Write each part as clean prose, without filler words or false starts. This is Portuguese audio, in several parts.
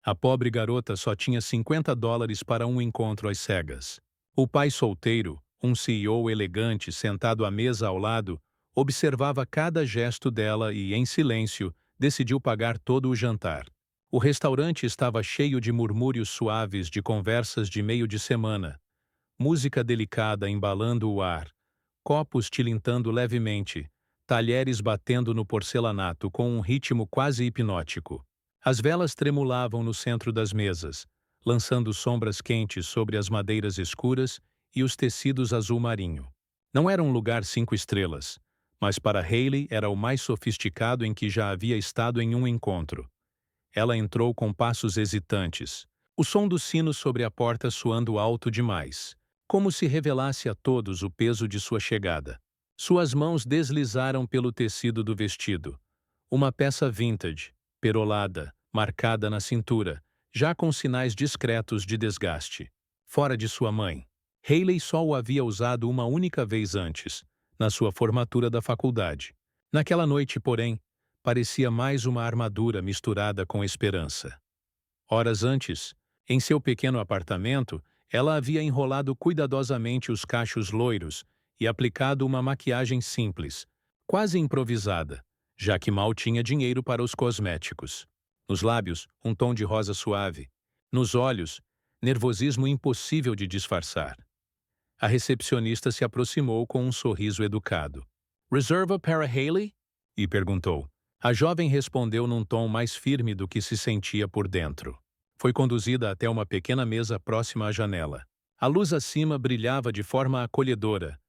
A pobre garota só tinha $50 para um encontro às cegas. O pai solteiro, um CEO elegante sentado à mesa ao lado, observava cada gesto dela e, em silêncio, decidiu pagar todo o jantar. O restaurante estava cheio de murmúrios suaves de conversas de meio de semana, música delicada embalando o ar, copos tilintando levemente, talheres batendo no porcelanato com um ritmo quase hipnótico. As velas tremulavam no centro das mesas, lançando sombras quentes sobre as madeiras escuras e os tecidos azul marinho. Não era um lugar 5 estrelas, mas para Hayley era o mais sofisticado em que já havia estado em um encontro. Ela entrou com passos hesitantes, o som do sino sobre a porta soando alto demais, como se revelasse a todos o peso de sua chegada. Suas mãos deslizaram pelo tecido do vestido. Uma peça vintage, perolada, marcada na cintura, já com sinais discretos de desgaste. Fora de sua mãe. Hayley só o havia usado uma única vez antes, na sua formatura da faculdade. Naquela noite, porém, parecia mais uma armadura misturada com esperança. Horas antes, em seu pequeno apartamento, ela havia enrolado cuidadosamente os cachos loiros e aplicado uma maquiagem simples, quase improvisada, já que mal tinha dinheiro para os cosméticos. Nos lábios, um tom de rosa suave. Nos olhos, nervosismo impossível de disfarçar. A recepcionista se aproximou com um sorriso educado. "Reserva para Hayley?" e perguntou. A jovem respondeu num tom mais firme do que se sentia por dentro. Foi conduzida até uma pequena mesa próxima à janela. A luz acima brilhava de forma acolhedora,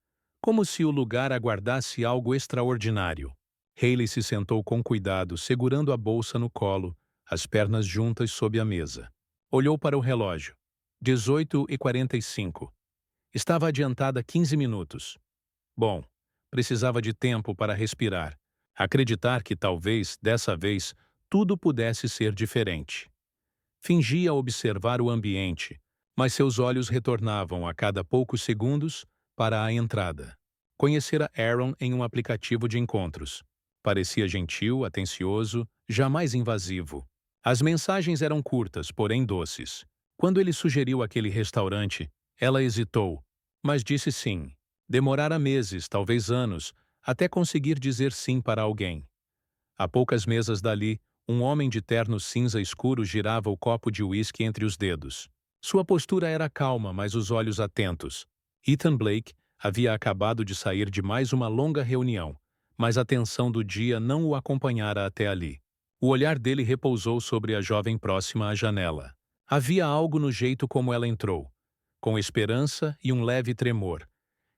como se o lugar aguardasse algo extraordinário. Hayley se sentou com cuidado, segurando a bolsa no colo, as pernas juntas sob a mesa. Olhou para o relógio. 18h45. Estava adiantada 15 minutos. Bom, precisava de tempo para respirar, acreditar que talvez, dessa vez, tudo pudesse ser diferente. Fingia observar o ambiente, mas seus olhos retornavam a cada poucos segundos para a entrada. Conhecera Aaron em um aplicativo de encontros. Parecia gentil, atencioso, jamais invasivo. As mensagens eram curtas, porém doces. Quando ele sugeriu aquele restaurante, ela hesitou, mas disse sim. Demorara meses, talvez anos, até conseguir dizer sim para alguém. A poucas mesas dali, um homem de terno cinza escuro girava o copo de uísque entre os dedos. Sua postura era calma, mas os olhos atentos. Ethan Blake havia acabado de sair de mais uma longa reunião, mas a tensão do dia não o acompanhara até ali. O olhar dele repousou sobre a jovem próxima à janela. Havia algo no jeito como ela entrou, com esperança e um leve tremor,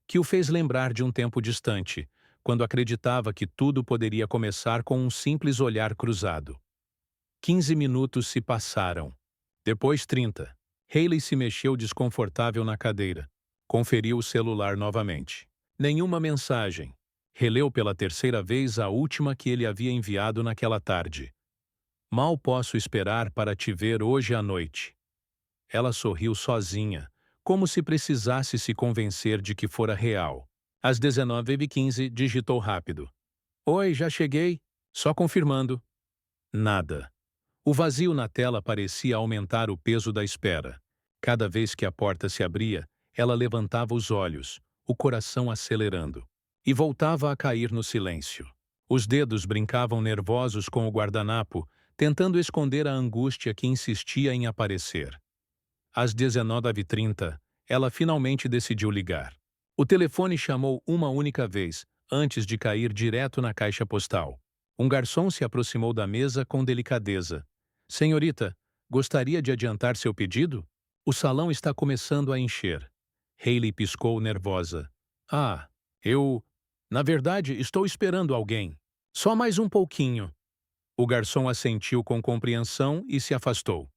que o fez lembrar de um tempo distante, quando acreditava que tudo poderia começar com um simples olhar cruzado. 15 minutos se passaram. Depois 30. Hayley se mexeu desconfortável na cadeira. Conferiu o celular novamente. Nenhuma mensagem. Releu pela terceira vez a última que ele havia enviado naquela tarde. "Mal posso esperar para te ver hoje à noite." Ela sorriu sozinha, como se precisasse se convencer de que fora real. Às 19h15, digitou rápido. "Oi, já cheguei. Só confirmando." Nada. O vazio na tela parecia aumentar o peso da espera. Cada vez que a porta se abria, ela levantava os olhos, o coração acelerando, e voltava a cair no silêncio. Os dedos brincavam nervosos com o guardanapo, tentando esconder a angústia que insistia em aparecer. Às 19h30, ela finalmente decidiu ligar. O telefone chamou uma única vez, antes de cair direto na caixa postal. Um garçom se aproximou da mesa com delicadeza. "Senhorita, gostaria de adiantar seu pedido? O salão está começando a encher." Hayley piscou nervosa. "Ah, na verdade, estou esperando alguém. Só mais um pouquinho." O garçom assentiu com compreensão e se afastou.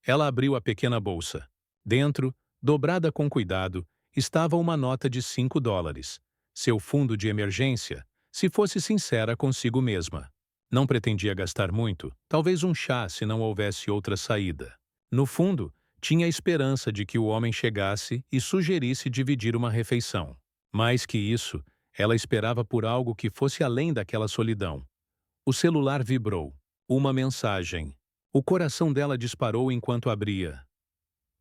Ela abriu a pequena bolsa. Dentro, dobrada com cuidado, estava uma nota de $5. Seu fundo de emergência, se fosse sincera consigo mesma. Não pretendia gastar muito, talvez um chá se não houvesse outra saída. No fundo, tinha a esperança de que o homem chegasse e sugerisse dividir uma refeição. Mais que isso, ela esperava por algo que fosse além daquela solidão. O celular vibrou. Uma mensagem. O coração dela disparou enquanto abria.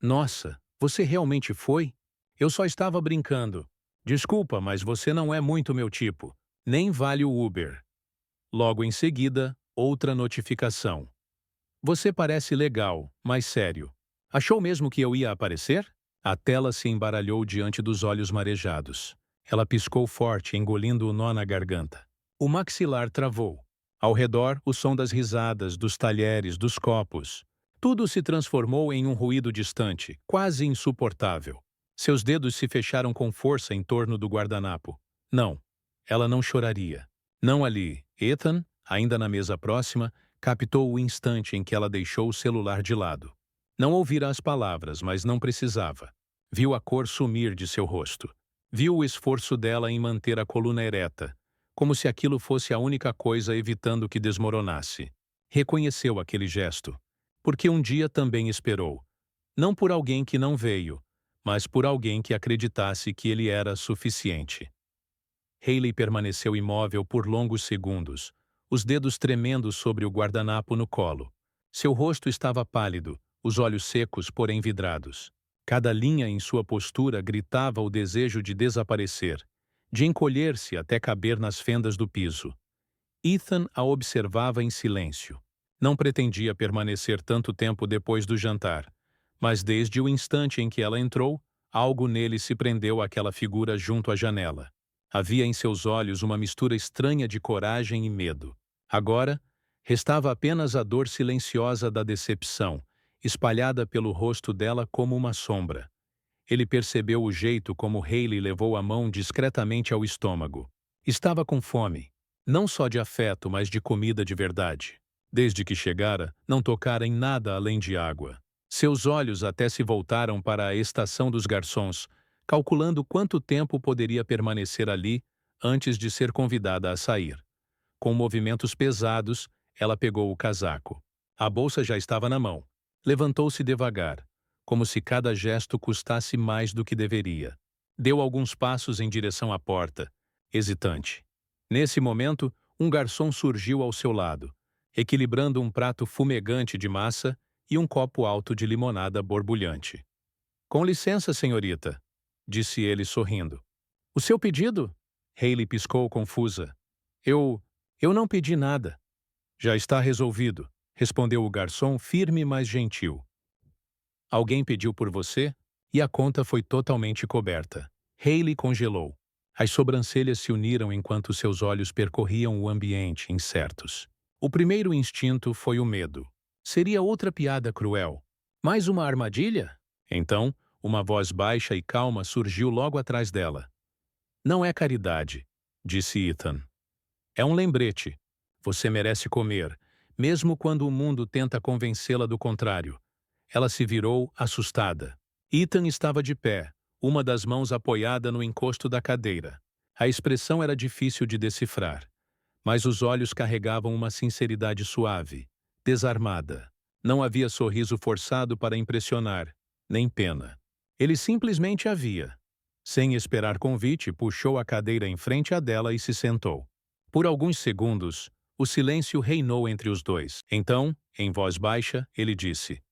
Nossa, você realmente foi? Eu só estava brincando. Desculpa, mas você não é muito meu tipo. Nem vale o Uber. Logo em seguida, outra notificação. Você parece legal, mas sério. Achou mesmo que eu ia aparecer? A tela se embaralhou diante dos olhos marejados. Ela piscou forte, engolindo o nó na garganta. O maxilar travou. Ao redor, o som das risadas, dos talheres, dos copos. Tudo se transformou em um ruído distante, quase insuportável. Seus dedos se fecharam com força em torno do guardanapo. Não, ela não choraria. Não ali. Ethan, ainda na mesa próxima, captou o instante em que ela deixou o celular de lado. Não ouvira as palavras, mas não precisava. Viu a cor sumir de seu rosto. Viu o esforço dela em manter a coluna ereta, como se aquilo fosse a única coisa evitando que desmoronasse. Reconheceu aquele gesto, porque um dia também esperou. Não por alguém que não veio, mas por alguém que acreditasse que ele era suficiente. Hayley permaneceu imóvel por longos segundos, os dedos tremendo sobre o guardanapo no colo. Seu rosto estava pálido, os olhos secos, porém vidrados. Cada linha em sua postura gritava o desejo de desaparecer, de encolher-se até caber nas fendas do piso. Ethan a observava em silêncio. Não pretendia permanecer tanto tempo depois do jantar, mas desde o instante em que ela entrou, algo nele se prendeu àquela figura junto à janela. Havia em seus olhos uma mistura estranha de coragem e medo. Agora, restava apenas a dor silenciosa da decepção, espalhada pelo rosto dela como uma sombra. Ele percebeu o jeito como Hayley levou a mão discretamente ao estômago. Estava com fome, não só de afeto, mas de comida de verdade. Desde que chegara, não tocara em nada além de água. Seus olhos até se voltaram para a estação dos garçons, calculando quanto tempo poderia permanecer ali antes de ser convidada a sair. Com movimentos pesados, ela pegou o casaco. A bolsa já estava na mão. Levantou-se devagar, como se cada gesto custasse mais do que deveria. Deu alguns passos em direção à porta, hesitante. Nesse momento, um garçom surgiu ao seu lado, equilibrando um prato fumegante de massa e um copo alto de limonada borbulhante. "Com licença, senhorita", disse ele sorrindo. "O seu pedido?" Hayley piscou confusa. Eu não pedi nada." "Já está resolvido", respondeu o garçom firme, mas gentil. "Alguém pediu por você?" E a conta foi totalmente coberta. Hayley congelou. As sobrancelhas se uniram enquanto seus olhos percorriam o ambiente, incertos. O primeiro instinto foi o medo. Seria outra piada cruel. Mais uma armadilha? Então, uma voz baixa e calma surgiu logo atrás dela. "Não é caridade", disse Ethan. "É um lembrete. Você merece comer, mesmo quando o mundo tenta convencê-la do contrário." Ela se virou, assustada. Ethan estava de pé, uma das mãos apoiada no encosto da cadeira. A expressão era difícil de decifrar, mas os olhos carregavam uma sinceridade suave, desarmada. Não havia sorriso forçado para impressionar, nem pena. Ele simplesmente havia. Sem esperar convite, puxou a cadeira em frente à dela e se sentou. Por alguns segundos, o silêncio reinou entre os dois. Então, em voz baixa, ele disse: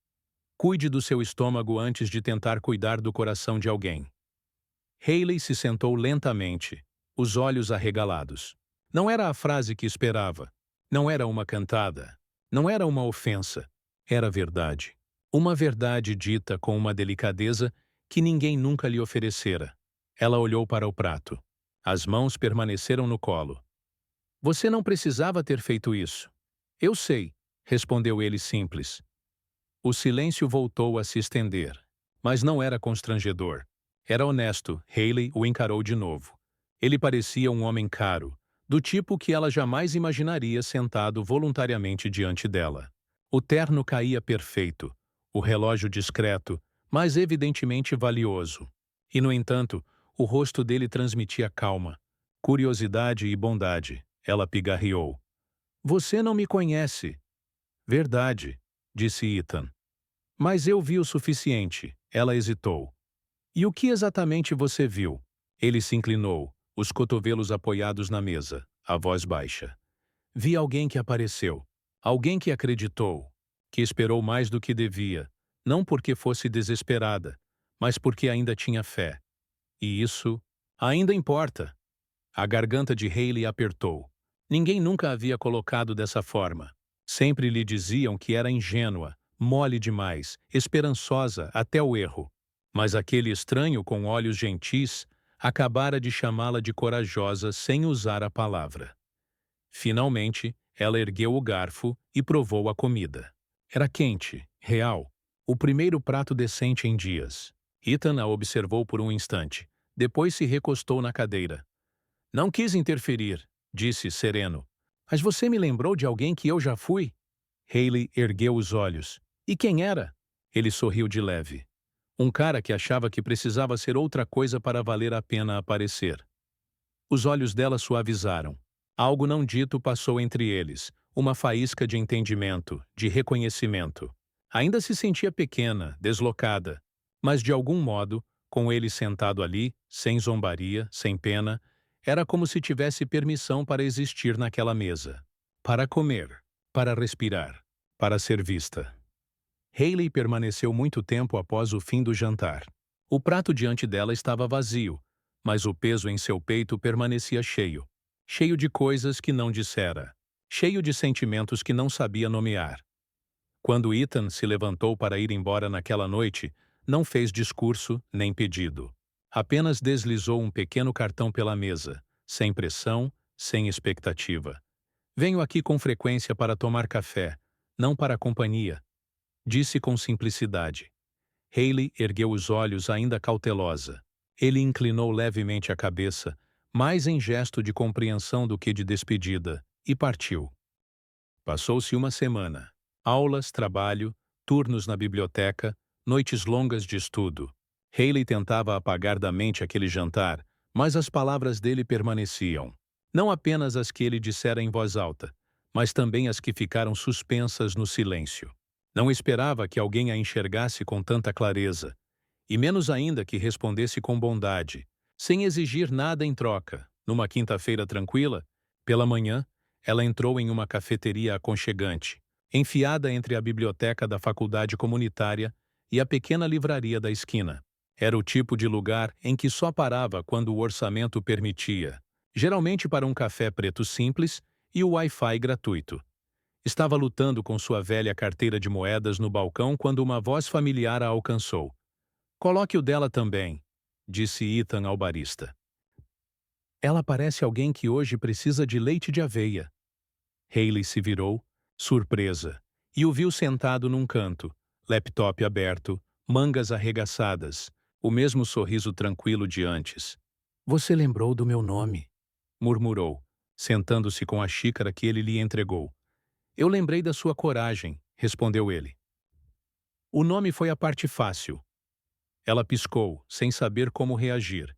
"Cuide do seu estômago antes de tentar cuidar do coração de alguém." Hayley se sentou lentamente, os olhos arregalados. Não era a frase que esperava. Não era uma cantada. Não era uma ofensa. Era verdade. Uma verdade dita com uma delicadeza que ninguém nunca lhe oferecera. Ela olhou para o prato. As mãos permaneceram no colo. "Você não precisava ter feito isso." "Eu sei", respondeu ele simples. O silêncio voltou a se estender, mas não era constrangedor. Era honesto. Hayley o encarou de novo. Ele parecia um homem caro, do tipo que ela jamais imaginaria sentado voluntariamente diante dela. O terno caía perfeito, o relógio discreto, mas evidentemente valioso. E, no entanto, o rosto dele transmitia calma, curiosidade e bondade. Ela pigarreou. "Você não me conhece." "Verdade", disse Ethan. "Mas eu vi o suficiente." Ela hesitou. "E o que exatamente você viu?" Ele se inclinou, os cotovelos apoiados na mesa, a voz baixa. "Vi alguém que apareceu. Alguém que acreditou. que esperou mais do que devia, não porque fosse desesperada, mas porque ainda tinha fé. E isso ainda importa. A garganta de Hayley apertou. Ninguém nunca a havia colocado dessa forma. Sempre lhe diziam que era ingênua, mole demais, esperançosa até o erro. Mas aquele estranho com olhos gentis acabara de chamá-la de corajosa sem usar a palavra. Finalmente, ela ergueu o garfo e provou a comida. Era quente, real, o primeiro prato decente em dias. Ethan a observou por um instante. Depois se recostou na cadeira. Não quis interferir, disse sereno. Mas você me lembrou de alguém que eu já fui? Hayley ergueu os olhos. E quem era? Ele sorriu de leve. Um cara que achava que precisava ser outra coisa para valer a pena aparecer. Os olhos dela suavizaram. Algo não dito passou entre eles, uma faísca de entendimento, de reconhecimento. Ainda se sentia pequena, deslocada, mas de algum modo, com ele sentado ali, sem zombaria, sem pena, era como se tivesse permissão para existir naquela mesa. Para comer, para respirar, para ser vista. Hayley permaneceu muito tempo após o fim do jantar. O prato diante dela estava vazio, mas o peso em seu peito permanecia cheio. Cheio de coisas que não dissera. Cheio de sentimentos que não sabia nomear. Quando Ethan se levantou para ir embora naquela noite, não fez discurso nem pedido. Apenas deslizou um pequeno cartão pela mesa, sem pressão, sem expectativa. Venho aqui com frequência para tomar café, não para companhia. Disse com simplicidade. Hayley ergueu os olhos ainda cautelosa. Ele inclinou levemente a cabeça, mais em gesto de compreensão do que de despedida, e partiu. Passou-se uma semana. Aulas, trabalho, turnos na biblioteca, noites longas de estudo. Hayley tentava apagar da mente aquele jantar, mas as palavras dele permaneciam. Não apenas as que ele dissera em voz alta, mas também as que ficaram suspensas no silêncio. Não esperava que alguém a enxergasse com tanta clareza, e menos ainda que respondesse com bondade, sem exigir nada em troca. Numa quinta-feira tranquila, pela manhã, ela entrou em uma cafeteria aconchegante, enfiada entre a biblioteca da faculdade comunitária e a pequena livraria da esquina. Era o tipo de lugar em que só parava quando o orçamento permitia, geralmente para um café preto simples e o Wi-Fi gratuito. Estava lutando com sua velha carteira de moedas no balcão quando uma voz familiar a alcançou. Coloque o dela também, disse Ethan ao barista. Ela parece alguém que hoje precisa de leite de aveia. Hayley se virou, surpresa, e o viu sentado num canto, laptop aberto, mangas arregaçadas, o mesmo sorriso tranquilo de antes. Você lembrou do meu nome, murmurou, sentando-se com a xícara que ele lhe entregou. Eu lembrei da sua coragem, respondeu ele. O nome foi a parte fácil. Ela piscou, sem saber como reagir,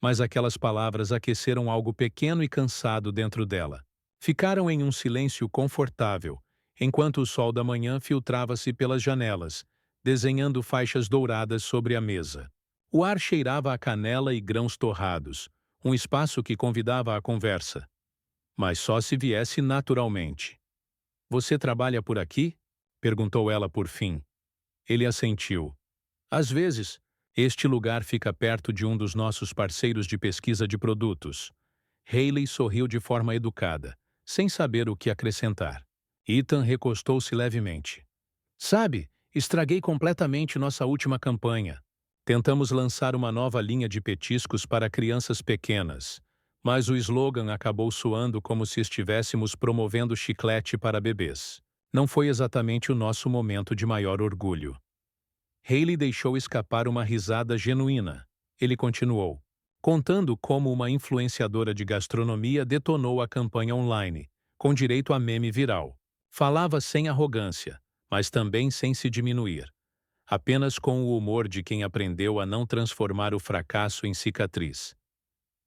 mas aquelas palavras aqueceram algo pequeno e cansado dentro dela. Ficaram em um silêncio confortável, enquanto o sol da manhã filtrava-se pelas janelas, desenhando faixas douradas sobre a mesa. O ar cheirava a canela e grãos torrados, um espaço que convidava à conversa. Mas só se viesse naturalmente. Você trabalha por aqui? Perguntou ela por fim. Ele assentiu. Às vezes, este lugar fica perto de um dos nossos parceiros de pesquisa de produtos. Hayley sorriu de forma educada, sem saber o que acrescentar. Ethan recostou-se levemente. Sabe, estraguei completamente nossa última campanha. Tentamos lançar uma nova linha de petiscos para crianças pequenas, mas o slogan acabou soando como se estivéssemos promovendo chiclete para bebês. Não foi exatamente o nosso momento de maior orgulho. Hayley deixou escapar uma risada genuína. Ele continuou, contando como uma influenciadora de gastronomia detonou a campanha online, com direito a meme viral. Falava sem arrogância, mas também sem se diminuir. Apenas com o humor de quem aprendeu a não transformar o fracasso em cicatriz.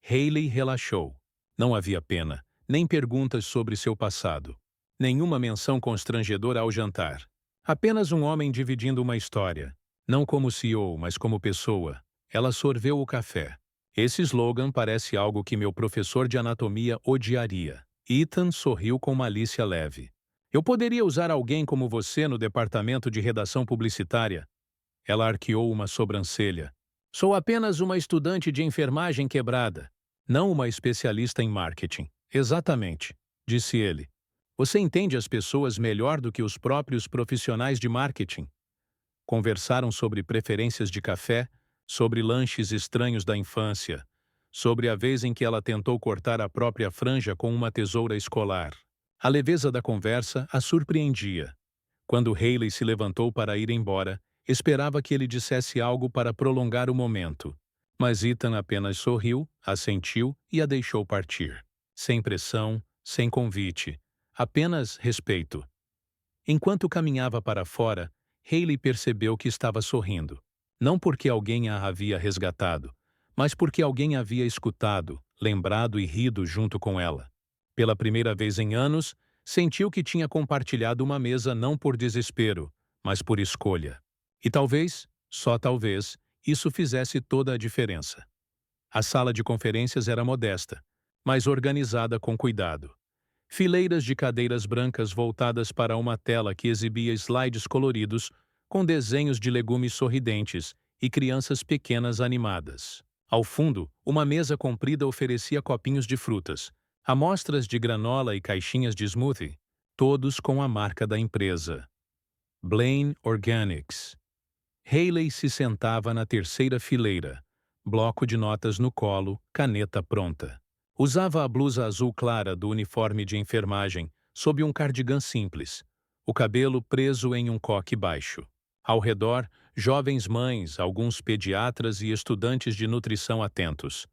Hayley relaxou. Não havia pena, nem perguntas sobre seu passado. Nenhuma menção constrangedora ao jantar. Apenas um homem dividindo uma história. Não como CEO, mas como pessoa. Ela sorveu o café. Esse slogan parece algo que meu professor de anatomia odiaria. Ethan sorriu com malícia leve. Eu poderia usar alguém como você no departamento de redação publicitária. Ela arqueou uma sobrancelha. Sou apenas uma estudante de enfermagem quebrada, não uma especialista em marketing. Exatamente, disse ele. Você entende as pessoas melhor do que os próprios profissionais de marketing. Conversaram sobre preferências de café, sobre lanches estranhos da infância, sobre a vez em que ela tentou cortar a própria franja com uma tesoura escolar. A leveza da conversa a surpreendia. Quando Hayley se levantou para ir embora, esperava que ele dissesse algo para prolongar o momento. Mas Ethan apenas sorriu, assentiu e a deixou partir. Sem pressão, sem convite. Apenas respeito. Enquanto caminhava para fora, Hayley percebeu que estava sorrindo. Não porque alguém a havia resgatado, mas porque alguém havia escutado, lembrado e rido junto com ela. Pela primeira vez em anos, sentiu que tinha compartilhado uma mesa não por desespero, mas por escolha. E talvez, só talvez, isso fizesse toda a diferença. A sala de conferências era modesta, mas organizada com cuidado. Fileiras de cadeiras brancas voltadas para uma tela que exibia slides coloridos com desenhos de legumes sorridentes e crianças pequenas animadas. Ao fundo, uma mesa comprida oferecia copinhos de frutas, amostras de granola e caixinhas de smoothie, todos com a marca da empresa. Blaine Organics. Hayley se sentava na terceira fileira, bloco de notas no colo, caneta pronta. Usava a blusa azul clara do uniforme de enfermagem, sob um cardigã simples, o cabelo preso em um coque baixo. Ao redor, jovens mães, alguns pediatras e estudantes de nutrição atentos.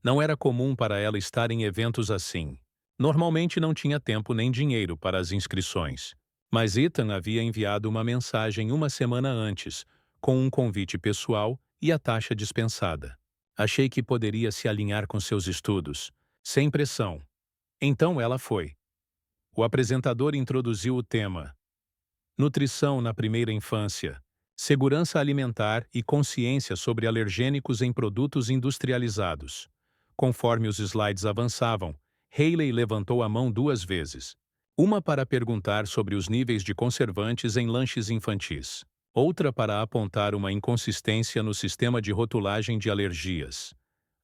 Não era comum para ela estar em eventos assim. Normalmente não tinha tempo nem dinheiro para as inscrições. Mas Ethan havia enviado uma mensagem uma semana antes, com um convite pessoal e a taxa dispensada. Achei que poderia se alinhar com seus estudos, sem pressão. Então ela foi. O apresentador introduziu o tema: Nutrição na primeira infância, segurança alimentar e consciência sobre alergênicos em produtos industrializados. Conforme os slides avançavam, Hayley levantou a mão 2 vezes. Uma para perguntar sobre os níveis de conservantes em lanches infantis. Outra para apontar uma inconsistência no sistema de rotulagem de alergias.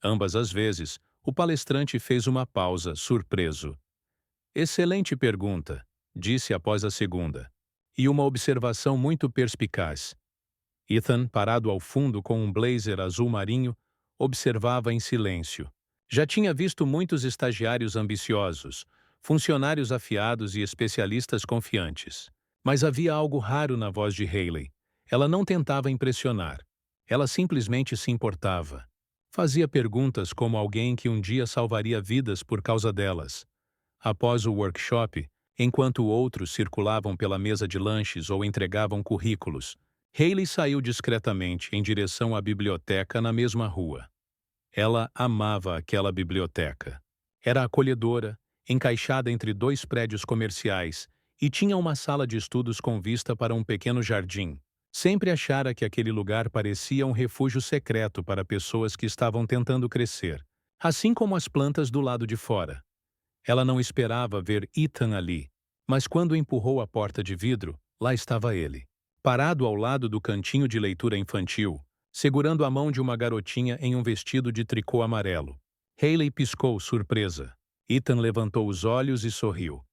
Ambas as vezes, o palestrante fez uma pausa, surpreso. Excelente pergunta, disse após a segunda. E uma observação muito perspicaz. Ethan, parado ao fundo com um blazer azul marinho, observava em silêncio. Já tinha visto muitos estagiários ambiciosos, funcionários afiados e especialistas confiantes. Mas havia algo raro na voz de Hayley. Ela não tentava impressionar. Ela simplesmente se importava. Fazia perguntas como alguém que um dia salvaria vidas por causa delas. Após o workshop, enquanto outros circulavam pela mesa de lanches ou entregavam currículos, Hayley saiu discretamente em direção à biblioteca na mesma rua. Ela amava aquela biblioteca. Era acolhedora, encaixada entre 2 prédios comerciais, e tinha uma sala de estudos com vista para um pequeno jardim. Sempre achara que aquele lugar parecia um refúgio secreto para pessoas que estavam tentando crescer, assim como as plantas do lado de fora. Ela não esperava ver Ethan ali, mas quando empurrou a porta de vidro, lá estava ele, parado ao lado do cantinho de leitura infantil, segurando a mão de uma garotinha em um vestido de tricô amarelo. Hayley piscou, surpresa. Ethan levantou os olhos e sorriu.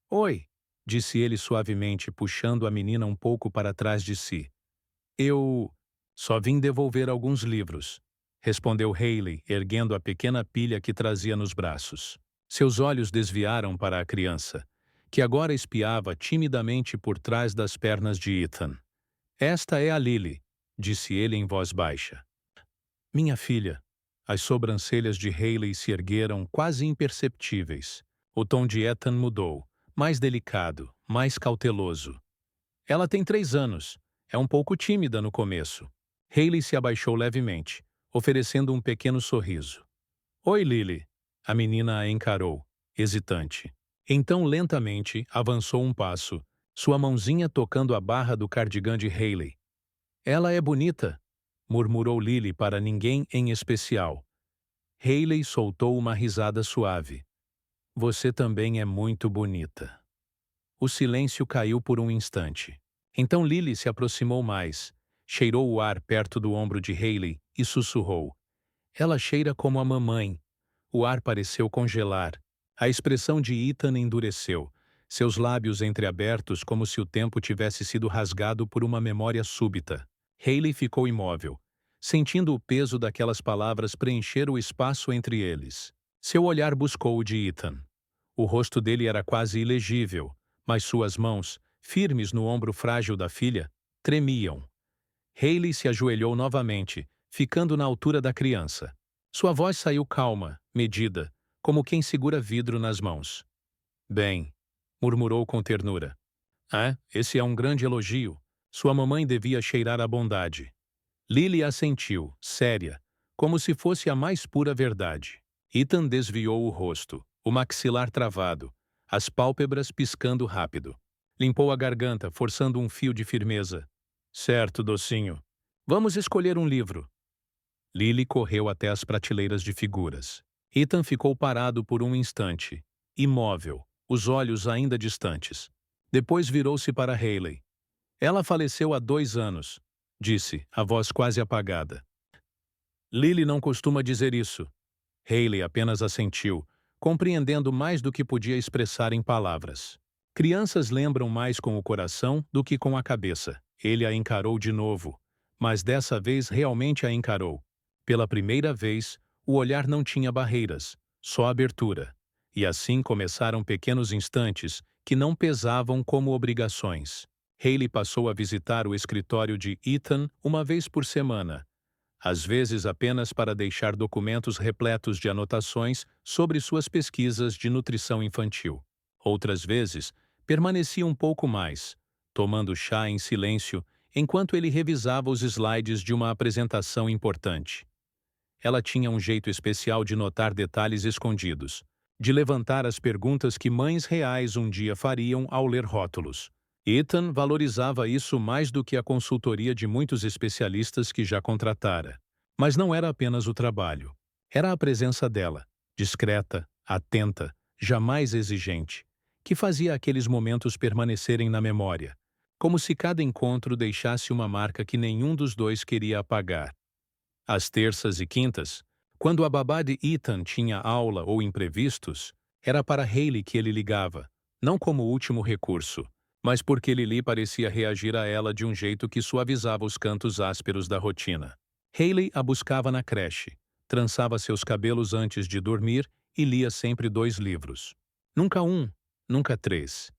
Oi, disse ele suavemente, puxando a menina um pouco para trás de si. Eu só vim devolver alguns livros, respondeu Hayley, erguendo a pequena pilha que trazia nos braços. Seus olhos desviaram para a criança, que agora espiava timidamente por trás das pernas de Ethan. Esta é a Lily, disse ele em voz baixa. Minha filha. As sobrancelhas de Hayley se ergueram quase imperceptíveis. O tom de Ethan mudou, mais delicado, mais cauteloso. Ela tem 3 anos. É um pouco tímida no começo. Hayley se abaixou levemente, oferecendo um pequeno sorriso. Oi, Lily. A menina a encarou, hesitante. Então, lentamente, avançou um passo, sua mãozinha tocando a barra do cardigã de Hayley. Ela é bonita, murmurou Lily para ninguém em especial. Hayley soltou uma risada suave. Você também é muito bonita. O silêncio caiu por um instante. Então Lily se aproximou mais, cheirou o ar perto do ombro de Hayley e sussurrou. Ela cheira como a mamãe. O ar pareceu congelar. A expressão de Ethan endureceu, seus lábios entreabertos como se o tempo tivesse sido rasgado por uma memória súbita. Hayley ficou imóvel, sentindo o peso daquelas palavras preencher o espaço entre eles. Seu olhar buscou o de Ethan. O rosto dele era quase ilegível, mas suas mãos, firmes no ombro frágil da filha, tremiam. Hayley se ajoelhou novamente, ficando na altura da criança. Sua voz saiu calma, medida, como quem segura vidro nas mãos. Bem, murmurou com ternura. Esse é um grande elogio. Sua mamãe devia cheirar a bondade. Lily assentiu, séria, como se fosse a mais pura verdade. Ethan desviou o rosto, o maxilar travado, as pálpebras piscando rápido. Limpou a garganta, forçando um fio de firmeza. Certo, docinho. Vamos escolher um livro. Lily correu até as prateleiras de figuras. Ethan ficou parado por um instante, imóvel, os olhos ainda distantes. Depois virou-se para Hayley. Ela faleceu há 2 anos, disse, a voz quase apagada. Lily não costuma dizer isso. Hayley apenas assentiu, compreendendo mais do que podia expressar em palavras. Crianças lembram mais com o coração do que com a cabeça. Ele a encarou de novo, mas dessa vez realmente a encarou. Pela primeira vez, o olhar não tinha barreiras, só abertura. E assim começaram pequenos instantes que não pesavam como obrigações. Hayley passou a visitar o escritório de Ethan uma vez por semana, às vezes apenas para deixar documentos repletos de anotações sobre suas pesquisas de nutrição infantil. Outras vezes, permanecia um pouco mais, tomando chá em silêncio enquanto ele revisava os slides de uma apresentação importante. Ela tinha um jeito especial de notar detalhes escondidos, de levantar as perguntas que mães reais um dia fariam ao ler rótulos. Ethan valorizava isso mais do que a consultoria de muitos especialistas que já contratara. Mas não era apenas o trabalho. Era a presença dela, discreta, atenta, jamais exigente, que fazia aqueles momentos permanecerem na memória, como se cada encontro deixasse uma marca que nenhum dos dois queria apagar. Às terças e quintas, quando a babá de Ethan tinha aula ou imprevistos, era para Hayley que ele ligava, não como último recurso, mas porque Lily parecia reagir a ela de um jeito que suavizava os cantos ásperos da rotina. Hayley a buscava na creche, trançava seus cabelos antes de dormir e lia sempre 2 livros. Nunca 1, nunca 3.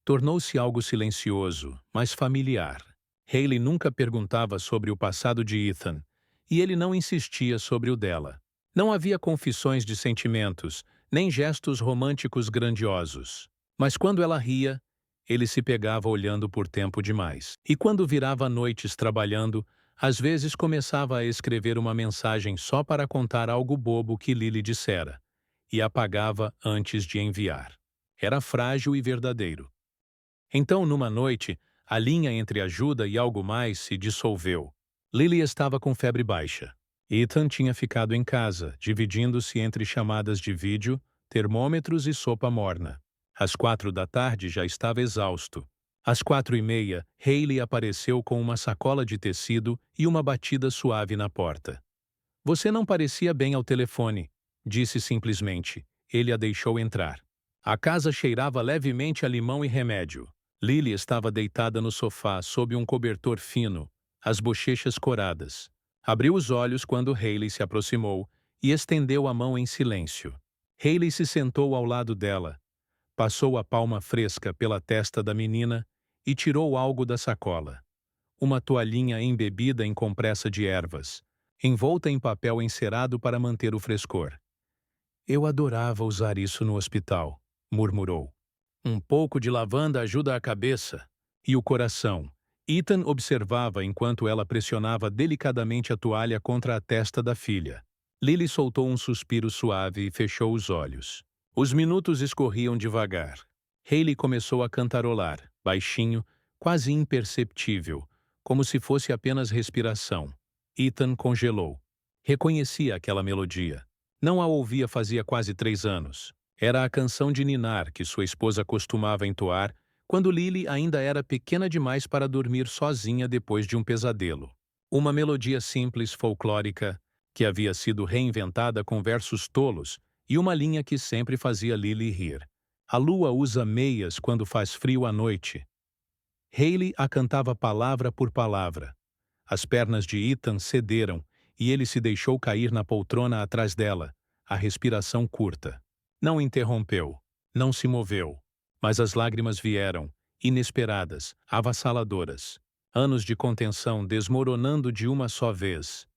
Tornou-se algo silencioso, mas familiar. Hayley nunca perguntava sobre o passado de Ethan, e ele não insistia sobre o dela. Não havia confissões de sentimentos, nem gestos românticos grandiosos. Mas quando ela ria, ele se pegava olhando por tempo demais. E quando virava noites trabalhando, às vezes começava a escrever uma mensagem só para contar algo bobo que Lily dissera, e apagava antes de enviar. Era frágil e verdadeiro. Então, numa noite, a linha entre ajuda e algo mais se dissolveu. Lily estava com febre baixa. Ethan tinha ficado em casa, dividindo-se entre chamadas de vídeo, termômetros e sopa morna. Às 4 da tarde já estava exausto. Às 4:30, Hayley apareceu com uma sacola de tecido e uma batida suave na porta. Você não parecia bem ao telefone, disse simplesmente. Ele a deixou entrar. A casa cheirava levemente a limão e remédio. Lily estava deitada no sofá sob um cobertor fino, as bochechas coradas. Abriu os olhos quando Hayley se aproximou e estendeu a mão em silêncio. Hayley se sentou ao lado dela, passou a palma fresca pela testa da menina e tirou algo da sacola. Uma toalhinha embebida em compressa de ervas, envolta em papel encerado para manter o frescor. Eu adorava usar isso no hospital, murmurou. Um pouco de lavanda ajuda a cabeça e o coração. Ethan observava enquanto ela pressionava delicadamente a toalha contra a testa da filha. Lily soltou um suspiro suave e fechou os olhos. Os minutos escorriam devagar. Hayley começou a cantarolar, baixinho, quase imperceptível, como se fosse apenas respiração. Ethan congelou. Reconhecia aquela melodia. Não a ouvia fazia quase 3 anos. Era a canção de ninar que sua esposa costumava entoar quando Lily ainda era pequena demais para dormir sozinha depois de um pesadelo. Uma melodia simples, folclórica, que havia sido reinventada com versos tolos e uma linha que sempre fazia Lily rir. A lua usa meias quando faz frio à noite. Hayley a cantava palavra por palavra. As pernas de Ethan cederam e ele se deixou cair na poltrona atrás dela, a respiração curta. Não interrompeu, não se moveu, mas as lágrimas vieram, inesperadas, avassaladoras. Anos de contenção desmoronando de uma só vez.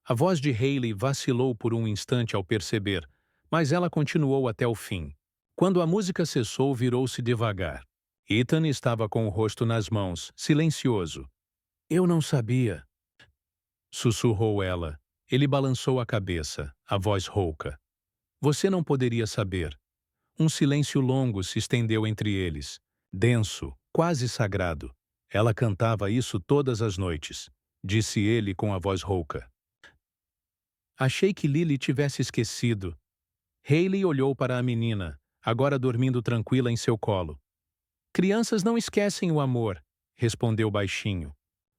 A voz de Hayley vacilou por um instante ao perceber, mas ela continuou até o fim. Quando a música cessou, virou-se devagar. Ethan estava com o rosto nas mãos, silencioso. Eu não sabia, sussurrou ela. Ele balançou a cabeça, a voz rouca. Você não poderia saber. Um silêncio longo se estendeu entre eles, denso, quase sagrado. Ela cantava isso todas as noites, disse ele com a voz rouca. Achei que Lily tivesse esquecido. Hayley olhou para a menina, agora dormindo tranquila em seu colo. Crianças não esquecem o amor, respondeu baixinho.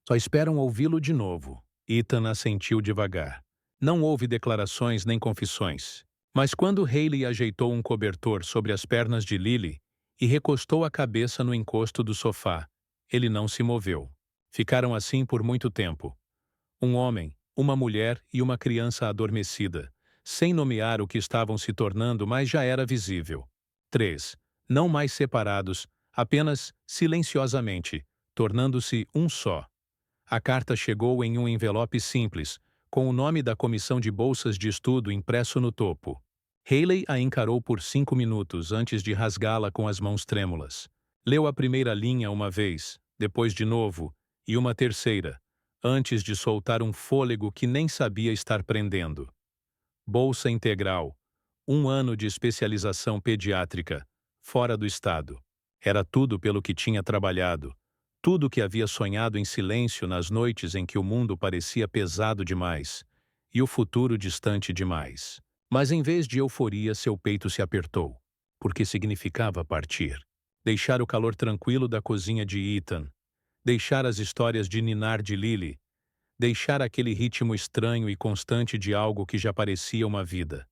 Só esperam ouvi-lo de novo. Ethan assentiu devagar. Não houve declarações nem confissões. Mas quando Hayley ajeitou um cobertor sobre as pernas de Lily e recostou a cabeça no encosto do sofá, ele não se moveu. Ficaram assim por muito tempo. Um homem, uma mulher e uma criança adormecida, sem nomear o que estavam se tornando, mas já era visível. 3. Não mais separados, apenas silenciosamente, tornando-se um só. A carta chegou em um envelope simples, com o nome da comissão de bolsas de estudo impresso no topo. Hayley a encarou por 5 minutos antes de rasgá-la com as mãos trêmulas. Leu a primeira linha uma vez, depois de novo, e uma terceira, antes de soltar um fôlego que nem sabia estar prendendo. Bolsa integral. 1 ano de especialização pediátrica, fora do estado. Era tudo pelo que tinha trabalhado. Tudo que havia sonhado em silêncio nas noites em que o mundo parecia pesado demais e o futuro distante demais. Mas em vez de euforia, seu peito se apertou, porque significava partir. Deixar o calor tranquilo da cozinha de Ethan, deixar as histórias de ninar de Lily, deixar aquele ritmo estranho e constante de algo que já parecia uma vida.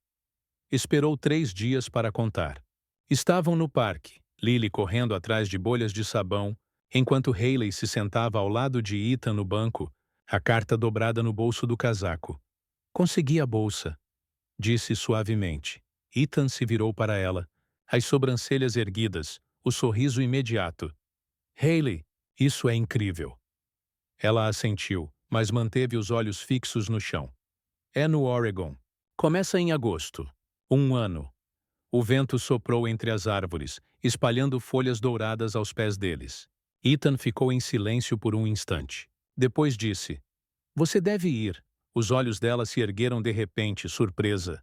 Esperou 3 dias para contar. Estavam no parque, Lily correndo atrás de bolhas de sabão, enquanto Hayley se sentava ao lado de Ethan no banco, a carta dobrada no bolso do casaco. Consegui a bolsa, disse suavemente. Ethan se virou para ela, as sobrancelhas erguidas, o sorriso imediato. Hayley, isso é incrível. Ela assentiu, mas manteve os olhos fixos no chão. É no Oregon. Começa em agosto. 1 ano. O vento soprou entre as árvores, espalhando folhas douradas aos pés deles. Ethan ficou em silêncio por um instante. Depois disse: Você deve ir. Os olhos dela se ergueram de repente, surpresa.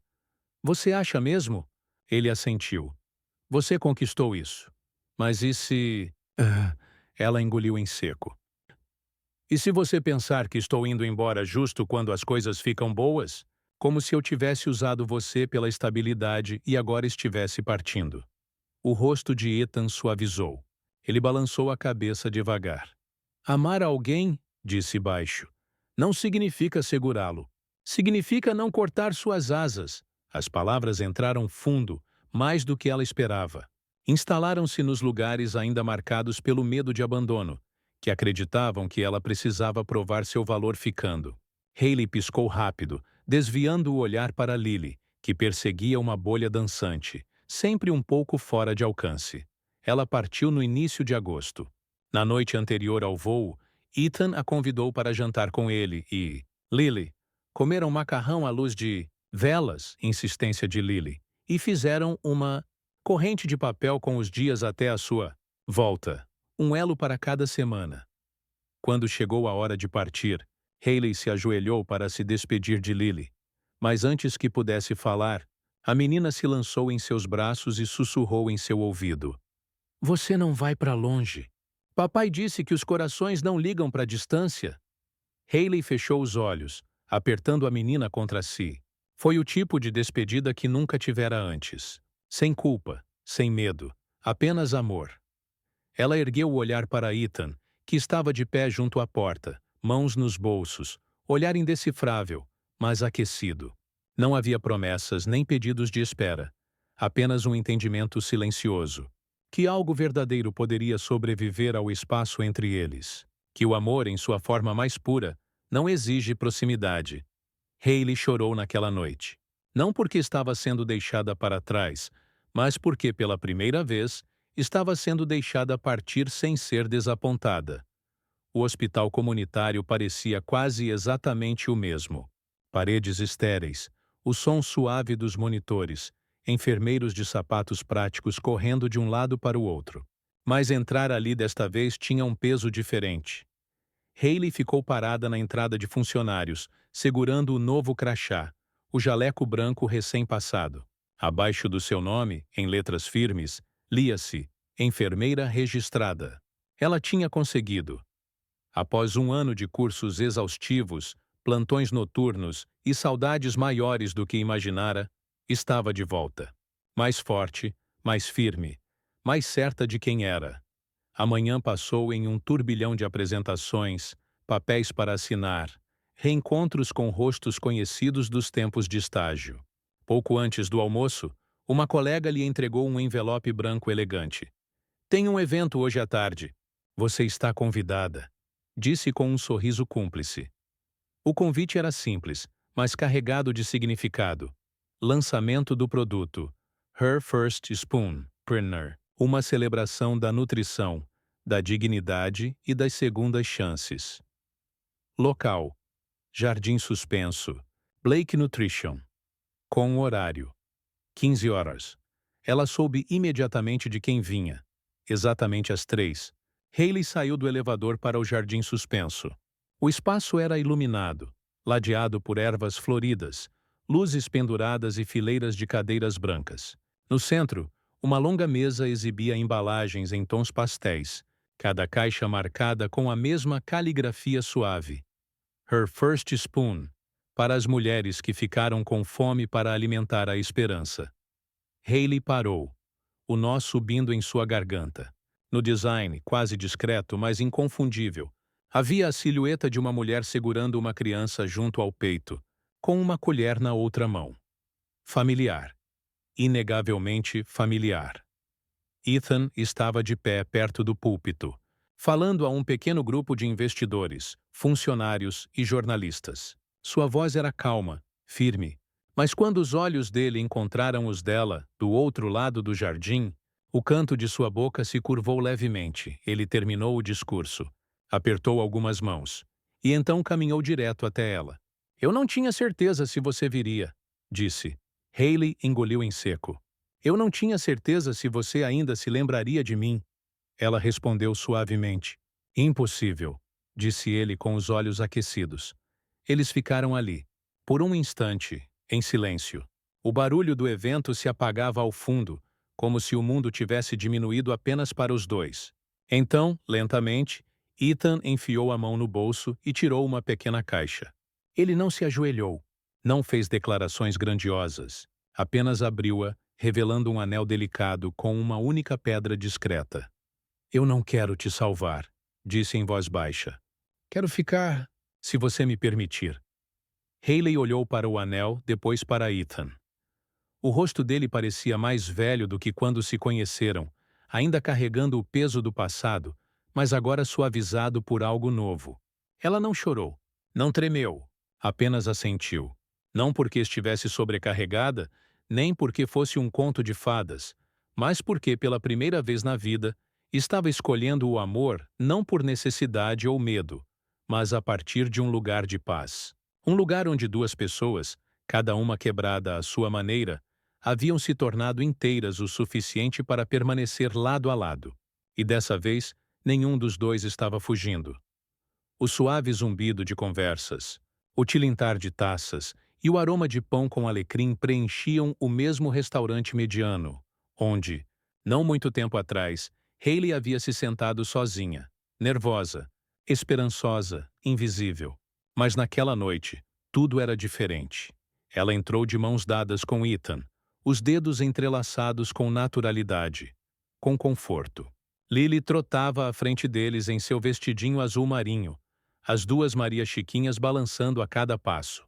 Você acha mesmo? Ele assentiu. Você conquistou isso. Mas e se... Ela engoliu em seco. E se você pensar que estou indo embora justo quando as coisas ficam boas? Como se eu tivesse usado você pela estabilidade e agora estivesse partindo. O rosto de Ethan suavizou. Ele balançou a cabeça devagar. Amar alguém, disse baixo, não significa segurá-lo. Significa não cortar suas asas. As palavras entraram fundo, mais do que ela esperava. Instalaram-se nos lugares ainda marcados pelo medo de abandono, que acreditavam que ela precisava provar seu valor ficando. Hayley piscou rápido, desviando o olhar para Lily, que perseguia uma bolha dançante, sempre um pouco fora de alcance. Ela partiu no início de agosto. Na noite anterior ao voo, Ethan a convidou para jantar com ele e Lily comeram macarrão à luz de velas, insistência de Lily, e fizeram uma corrente de papel com os dias até a sua volta, um elo para cada semana. Quando chegou a hora de partir, Hayley se ajoelhou para se despedir de Lily. Mas antes que pudesse falar, a menina se lançou em seus braços e sussurrou em seu ouvido. Você não vai para longe. Papai disse que os corações não ligam para a distância. Hayley fechou os olhos, apertando a menina contra si. Foi o tipo de despedida que nunca tivera antes. Sem culpa, sem medo, apenas amor. Ela ergueu o olhar para Ethan, que estava de pé junto à porta, mãos nos bolsos, olhar indecifrável, mas aquecido. Não havia promessas nem pedidos de espera, apenas um entendimento silencioso. Que algo verdadeiro poderia sobreviver ao espaço entre eles. Que o amor, em sua forma mais pura, não exige proximidade. Hayley chorou naquela noite. Não porque estava sendo deixada para trás, mas porque, pela primeira vez, estava sendo deixada partir sem ser desapontada. O hospital comunitário parecia quase exatamente o mesmo. Paredes estéreis, o som suave dos monitores, enfermeiros de sapatos práticos correndo de um lado para o outro. Mas entrar ali desta vez tinha um peso diferente. Hayley ficou parada na entrada de funcionários, segurando o novo crachá, o jaleco branco recém-passado. Abaixo do seu nome, em letras firmes, lia-se enfermeira registrada. Ela tinha conseguido. Após um ano de cursos exaustivos, plantões noturnos e saudades maiores do que imaginara, estava de volta. Mais forte, mais firme, mais certa de quem era. A manhã passou em um turbilhão de apresentações, papéis para assinar, reencontros com rostos conhecidos dos tempos de estágio. Pouco antes do almoço, uma colega lhe entregou um envelope branco elegante. Tem um evento hoje à tarde. Você está convidada, disse com um sorriso cúmplice. O convite era simples, mas carregado de significado. Lançamento do produto Her First Spoon, Printer. Uma celebração da nutrição, da dignidade e das segundas chances. Local: Jardim Suspenso, Blake Nutrition. Com o horário: 15 horas. Ela soube imediatamente de quem vinha. Exatamente às 3. Hayley saiu do elevador para o Jardim Suspenso. O espaço era iluminado, ladeado por ervas floridas, luzes penduradas e fileiras de cadeiras brancas. No centro, uma longa mesa exibia embalagens em tons pastéis, cada caixa marcada com a mesma caligrafia suave. Her First Spoon, para as mulheres que ficaram com fome para alimentar a esperança. Hayley parou, o nó subindo em sua garganta. No design, quase discreto, mas inconfundível, havia a silhueta de uma mulher segurando uma criança junto ao peito, com uma colher na outra mão. Familiar. Inegavelmente familiar. Ethan estava de pé perto do púlpito, falando a um pequeno grupo de investidores, funcionários e jornalistas. Sua voz era calma, firme, mas quando os olhos dele encontraram os dela, do outro lado do jardim, o canto de sua boca se curvou levemente. Ele terminou o discurso, apertou algumas mãos, e então caminhou direto até ela. Eu não tinha certeza se você viria, disse. Hayley engoliu em seco. Eu não tinha certeza se você ainda se lembraria de mim. Ela respondeu suavemente. Impossível, disse ele com os olhos aquecidos. Eles ficaram ali, por um instante, em silêncio. O barulho do evento se apagava ao fundo, como se o mundo tivesse diminuído apenas para os dois. Então, lentamente, Ethan enfiou a mão no bolso e tirou uma pequena caixa. Ele não se ajoelhou. Não fez declarações grandiosas. Apenas abriu-a, revelando um anel delicado com uma única pedra discreta. Eu não quero te salvar, disse em voz baixa. Quero ficar, se você me permitir. Hayley olhou para o anel, depois para Ethan. O rosto dele parecia mais velho do que quando se conheceram, ainda carregando o peso do passado, mas agora suavizado por algo novo. Ela não chorou, não tremeu, apenas assentiu. Não porque estivesse sobrecarregada, nem porque fosse um conto de fadas, mas porque, pela primeira vez na vida, estava escolhendo o amor não por necessidade ou medo, mas a partir de um lugar de paz. Um lugar onde duas pessoas, cada uma quebrada à sua maneira, haviam se tornado inteiras o suficiente para permanecer lado a lado. E dessa vez, nenhum dos dois estava fugindo. O suave zumbido de conversas, o tilintar de taças e o aroma de pão com alecrim preenchiam o mesmo restaurante mediano, onde, não muito tempo atrás, Hayley havia se sentado sozinha, nervosa, esperançosa, invisível. Mas naquela noite, tudo era diferente. Ela entrou de mãos dadas com Ethan, os dedos entrelaçados com naturalidade, com conforto. Lily trotava à frente deles em seu vestidinho azul marinho, as duas Maria Chiquinhas balançando a cada passo.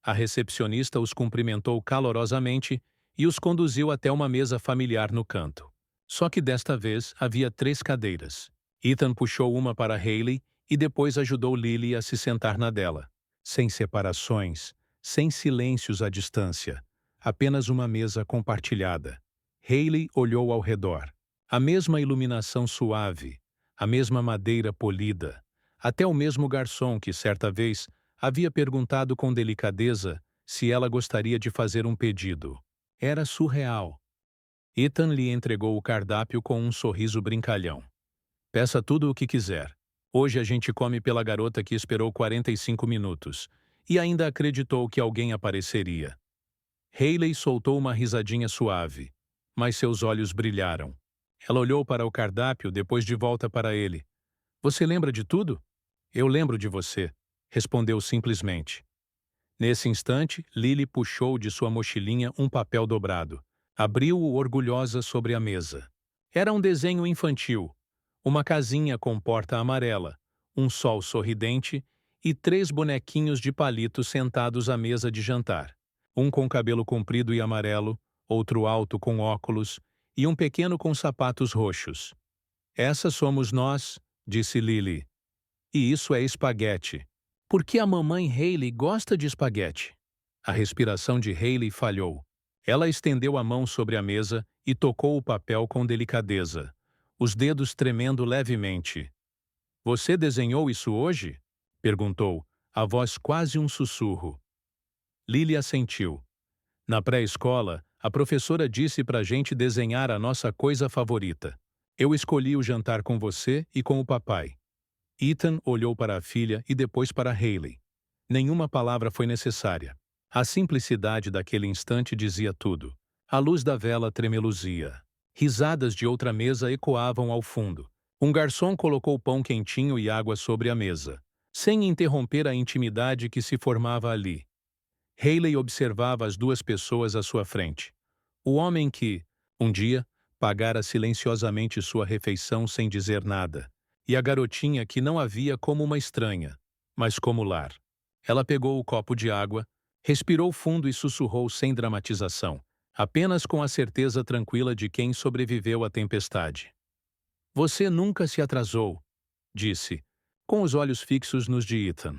A recepcionista os cumprimentou calorosamente e os conduziu até uma mesa familiar no canto. Só que desta vez havia 3 cadeiras. Ethan puxou uma para Hayley e depois ajudou Lily a se sentar na dela. Sem separações, sem silêncios à distância, apenas uma mesa compartilhada. Hayley olhou ao redor. A mesma iluminação suave, a mesma madeira polida, até o mesmo garçom que, certa vez, havia perguntado com delicadeza se ela gostaria de fazer um pedido. Era surreal. Ethan lhe entregou o cardápio com um sorriso brincalhão. Peça tudo o que quiser. Hoje a gente come pela garota que esperou 45 minutos e ainda acreditou que alguém apareceria. Hayley soltou uma risadinha suave, mas seus olhos brilharam. Ela olhou para o cardápio, depois de volta para ele. Você lembra de tudo? Eu lembro de você, respondeu simplesmente. Nesse instante, Lily puxou de sua mochilinha um papel dobrado. Abriu-o orgulhosa sobre a mesa. Era um desenho infantil. Uma casinha com porta amarela, um sol sorridente e 3 bonequinhos de palito sentados à mesa de jantar. Um com cabelo comprido e amarelo, outro alto com óculos e um pequeno com sapatos roxos. Essa somos nós, disse Lily. E isso é espaguete. Por que a mamãe Hayley gosta de espaguete? A respiração de Hayley falhou. Ela estendeu a mão sobre a mesa e tocou o papel com delicadeza, os dedos tremendo levemente. Você desenhou isso hoje? Perguntou, a voz quase um sussurro. Lily assentiu. Na pré-escola, a professora disse pra gente desenhar a nossa coisa favorita. Eu escolhi o jantar com você e com o papai. Ethan olhou para a filha e depois para Hayley. Nenhuma palavra foi necessária. A simplicidade daquele instante dizia tudo. A luz da vela tremeluzia. Risadas de outra mesa ecoavam ao fundo. Um garçom colocou pão quentinho e água sobre a mesa, sem interromper a intimidade que se formava ali. Hayley observava as 2 pessoas à sua frente. O homem que, um dia, pagara silenciosamente sua refeição sem dizer nada, e a garotinha que não a via como uma estranha, mas como lar. Ela pegou o copo de água, respirou fundo e sussurrou sem dramatização, apenas com a certeza tranquila de quem sobreviveu à tempestade. Você nunca se atrasou, disse, com os olhos fixos nos de Ethan.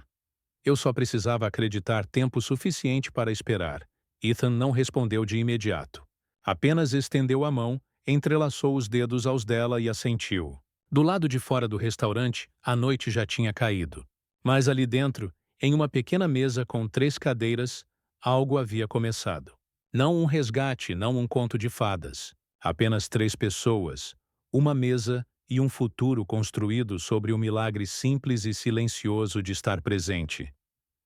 Eu só precisava acreditar tempo suficiente para esperar. Ethan não respondeu de imediato. Apenas estendeu a mão, entrelaçou os dedos aos dela e assentiu. Do lado de fora do restaurante, a noite já tinha caído. Mas ali dentro, em uma pequena mesa com 3 cadeiras, algo havia começado. Não um resgate, não um conto de fadas. Apenas 3 pessoas, uma mesa e um futuro construído sobre o milagre simples e silencioso de estar presente.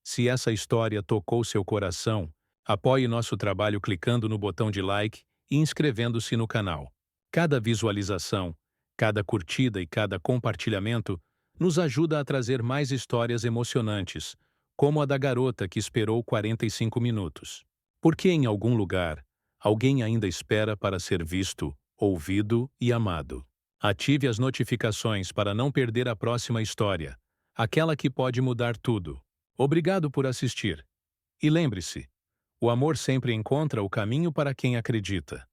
Se essa história tocou seu coração, apoie nosso trabalho clicando no botão de like e inscrevendo-se no canal. Cada visualização, cada curtida e cada compartilhamento nos ajuda a trazer mais histórias emocionantes, como a da garota que esperou 45 minutos. Porque em algum lugar, alguém ainda espera para ser visto, ouvido e amado. Ative as notificações para não perder a próxima história, aquela que pode mudar tudo. Obrigado por assistir. E lembre-se, o amor sempre encontra o caminho para quem acredita.